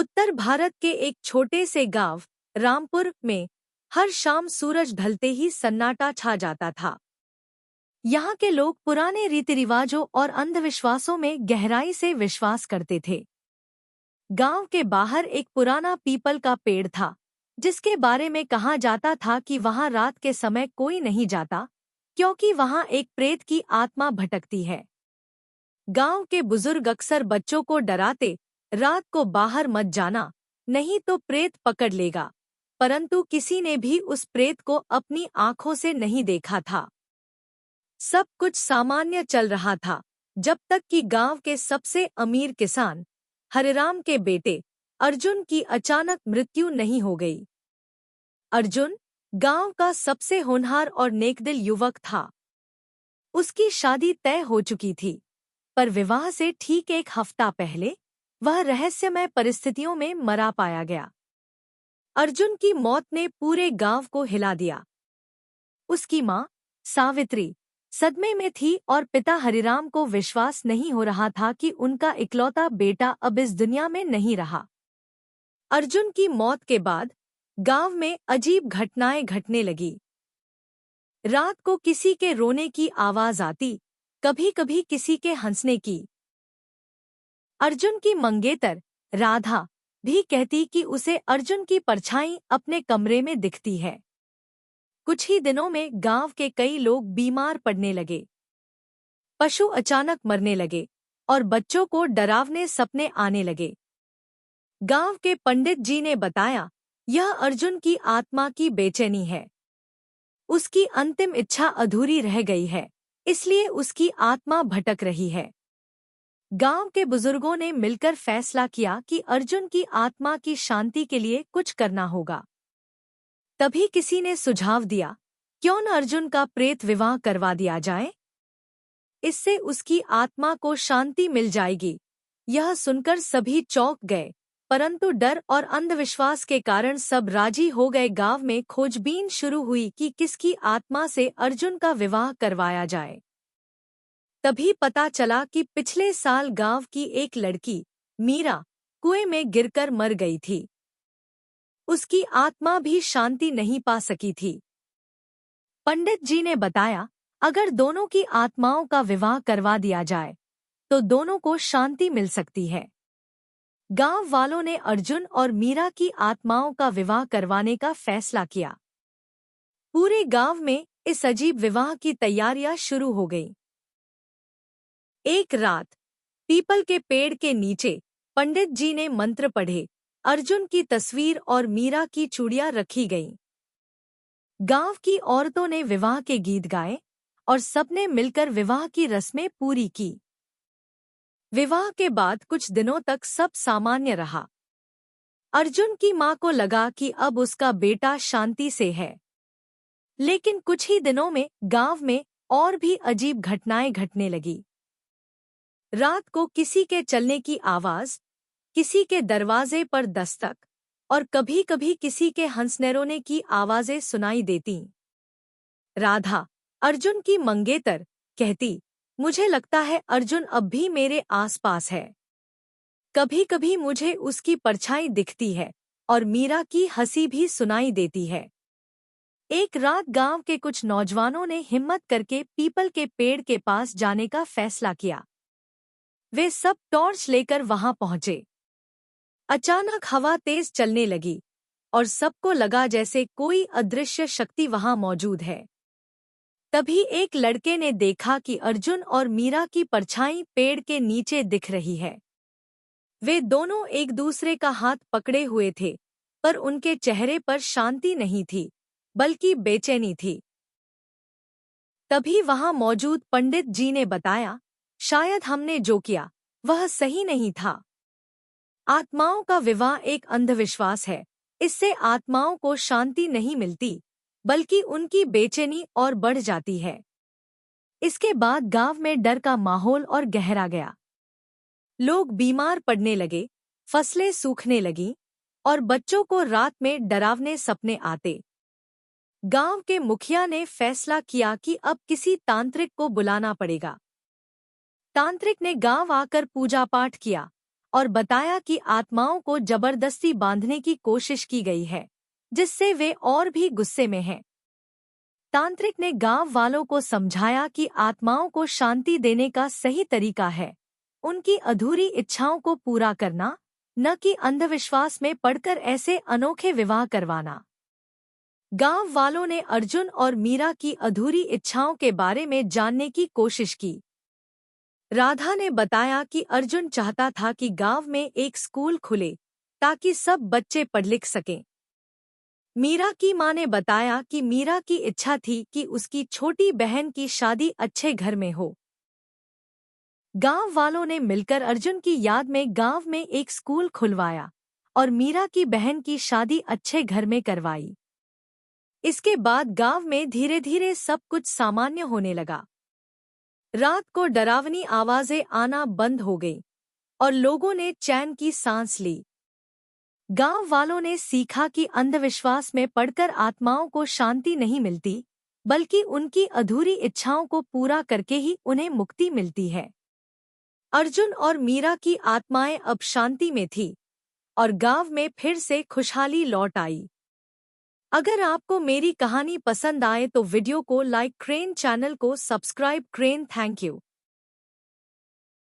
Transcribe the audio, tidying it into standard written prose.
उत्तर भारत के एक छोटे से गांव रामपुर में हर शाम सूरज ढलते ही सन्नाटा छा जाता था। यहाँ के लोग पुराने रीति रिवाजों और अंधविश्वासों में गहराई से विश्वास करते थे। गांव के बाहर एक पुराना पीपल का पेड़ था, जिसके बारे में कहा जाता था कि वहां रात के समय कोई नहीं जाता, क्योंकि वहां एक प्रेत की आत्मा भटकती है। गांव के बुजुर्ग अक्सर बच्चों को डराते, रात को बाहर मत जाना, नहीं तो प्रेत पकड़ लेगा। परंतु किसी ने भी उस प्रेत को अपनी आंखों से नहीं देखा था। सब कुछ सामान्य चल रहा था, जब तक कि गांव के सबसे अमीर किसान हरिराम के बेटे अर्जुन की अचानक मृत्यु नहीं हो गई। अर्जुन गांव का सबसे होनहार और नेकदिल युवक था। उसकी शादी तय हो चुकी थी, पर विवाह से ठीक एक हफ्ता पहले वह रहस्यमय परिस्थितियों में मरा पाया गया। अर्जुन की मौत ने पूरे गांव को हिला दिया। उसकी मां सावित्री सदमे में थी और पिता हरिराम को विश्वास नहीं हो रहा था कि उनका इकलौता बेटा अब इस दुनिया में नहीं रहा। अर्जुन की मौत के बाद गांव में अजीब घटनाएं घटने लगी। रात को किसी के रोने की आवाज आती, कभी-कभी किसी के हंसने की। अर्जुन की मंगेतर राधा भी कहती कि उसे अर्जुन की परछाई अपने कमरे में दिखती है। कुछ ही दिनों में गांव के कई लोग बीमार पड़ने लगे। पशु अचानक मरने लगे और बच्चों को डरावने सपने आने लगे। गांव के पंडित जी ने बताया, यह अर्जुन की आत्मा की बेचैनी है। उसकी अंतिम इच्छा अधूरी रह गई है, इसलिए उसकी आत्मा भटक रही है। गांव के बुजुर्गों ने मिलकर फैसला किया कि अर्जुन की आत्मा की शांति के लिए कुछ करना होगा। तभी किसी ने सुझाव दिया, क्यों न अर्जुन का प्रेत विवाह करवा दिया जाए? इससे उसकी आत्मा को शांति मिल जाएगी। यह सुनकर सभी चौंक गए, परंतु डर और अंधविश्वास के कारण सब राजी हो गए। गांव में खोजबीन शुरू हुई कि किसकी आत्मा से अर्जुन का विवाह करवाया जाए। तभी पता चला कि पिछले साल गांव की एक लड़की मीरा कुएं में गिरकर मर गई थी। उसकी आत्मा भी शांति नहीं पा सकी थी। पंडित जी ने बताया, अगर दोनों की आत्माओं का विवाह करवा दिया जाए तो दोनों को शांति मिल सकती है। गांव वालों ने अर्जुन और मीरा की आत्माओं का विवाह करवाने का फैसला किया। पूरे गांव में इस अजीब विवाह की तैयारियां शुरू हो गईं। एक रात पीपल के पेड़ के नीचे पंडित जी ने मंत्र पढ़े, अर्जुन की तस्वीर और मीरा की चूड़ियां रखी गईं। गांव की औरतों ने विवाह के गीत गाए और सबने मिलकर विवाह की रस्में पूरी की। विवाह के बाद कुछ दिनों तक सब सामान्य रहा। अर्जुन की मां को लगा कि अब उसका बेटा शांति से है। लेकिन कुछ ही दिनों में गांव में और भी अजीब घटनाएं घटने लगी। रात को किसी के चलने की आवाज, किसी के दरवाजे पर दस्तक और कभी-कभी किसी के हंसने रोने की आवाजें सुनाई देतीं। राधा, अर्जुन की मंगेतर, कहती, मुझे लगता है अर्जुन अब भी मेरे आसपास है। कभी-कभी मुझे उसकी परछाई दिखती है और मीरा की हंसी भी सुनाई देती है। एक रात गांव के कुछ नौजवानों ने हिम्मत करके पीपल के पेड़ के पास जाने का फैसला किया। वे सब टॉर्च लेकर वहां पहुंचे। अचानक हवा तेज चलने लगी और सबको लगा जैसे कोई अदृश्य शक्ति वहां मौजूद है। तभी एक लड़के ने देखा कि अर्जुन और मीरा की परछाई पेड़ के नीचे दिख रही है। वे दोनों एक दूसरे का हाथ पकड़े हुए थे, पर उनके चेहरे पर शांति नहीं थी, बल्कि बेचैनी थी। तभी वहां मौजूद पंडित जी ने बताया, शायद हमने जो किया वह सही नहीं था। आत्माओं का विवाह एक अंधविश्वास है। इससे आत्माओं को शांति नहीं मिलती, बल्कि उनकी बेचैनी और बढ़ जाती है। इसके बाद गांव में डर का माहौल और गहरा गया। लोग बीमार पड़ने लगे, फसलें सूखने लगीं और बच्चों को रात में डरावने सपने आते। गांव के मुखिया ने फैसला किया कि अब किसी तांत्रिक को बुलाना पड़ेगा। तांत्रिक ने गांव आकर पूजा पाठ किया और बताया कि आत्माओं को जबरदस्ती बांधने की कोशिश की गई है, जिससे वे और भी गुस्से में हैं। तांत्रिक ने गांव वालों को समझाया कि आत्माओं को शांति देने का सही तरीका है उनकी अधूरी इच्छाओं को पूरा करना, न कि अंधविश्वास में पड़कर ऐसे अनोखे विवाह करवाना। गांव वालों ने अर्जुन और मीरा की अधूरी इच्छाओं के बारे में जानने की कोशिश की। राधा ने बताया कि अर्जुन चाहता था कि गांव में एक स्कूल खुले ताकि सब बच्चे पढ़ लिख सकें। मीरा की मां ने बताया कि मीरा की इच्छा थी कि उसकी छोटी बहन की शादी अच्छे घर में हो। गांव वालों ने मिलकर अर्जुन की याद में गांव में एक स्कूल खुलवाया और मीरा की बहन की शादी अच्छे घर में करवाई। इसके बाद गांव में धीरे धीरे सब कुछ सामान्य होने लगा। रात को डरावनी आवाजें आना बंद हो गई और लोगों ने चैन की सांस ली। गांव वालों ने सीखा कि अंधविश्वास में पड़कर आत्माओं को शांति नहीं मिलती, बल्कि उनकी अधूरी इच्छाओं को पूरा करके ही उन्हें मुक्ति मिलती है। अर्जुन और मीरा की आत्माएं अब शांति में थी और गांव में फिर से खुशहाली लौट आई। अगर आपको मेरी कहानी पसंद आए तो वीडियो को लाइक करें, चैनल को सब्सक्राइब करें। Thank you.